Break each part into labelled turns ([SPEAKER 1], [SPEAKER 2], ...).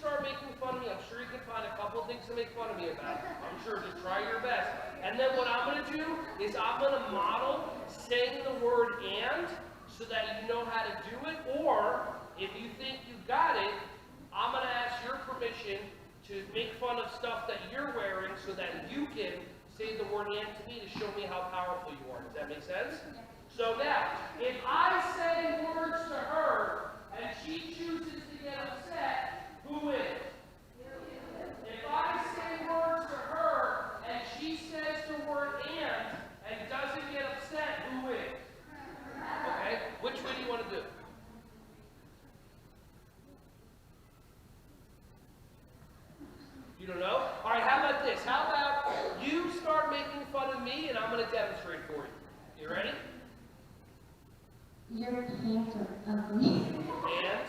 [SPEAKER 1] start making fun of me, I'm sure you can find a couple of things to make fun of me about. I'm sure, just try your best. And then what I'm going to do is I'm going to model saying the word and so that you know how to do it. Or if you think you got it, I'm going to ask your permission to make fun of stuff that you're wearing so that you can say the word and to me to show me how powerful you are. Does that make sense? So now, if I say words to her and she chooses to get upset, who wins? If I say words to her and she says the word and doesn't get upset, who wins? Okay? Which way do you want to do? You don't know? All right, how about this? How about you start making fun of me and I'm going to demonstrate for you. You ready?
[SPEAKER 2] Your pants are ugly.
[SPEAKER 1] And?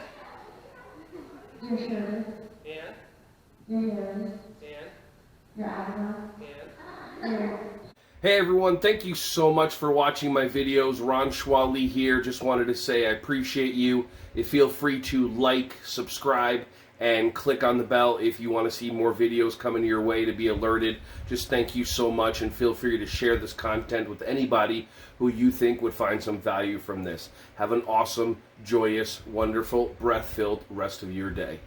[SPEAKER 2] Your shirt.
[SPEAKER 1] And?
[SPEAKER 2] Your nose.
[SPEAKER 1] And?
[SPEAKER 2] Your eyebrow.
[SPEAKER 1] And?
[SPEAKER 2] Your...
[SPEAKER 3] Hey everyone, thank you so much for watching my videos. Ron Schwally here. Just wanted to say I appreciate you. Feel free to like, subscribe, and click on the bell if you want to see more videos coming your way to be alerted. Just thank you so much, and feel free to share this content with anybody who you think would find some value from this. Have an awesome, joyous, wonderful, breath-filled rest of your day.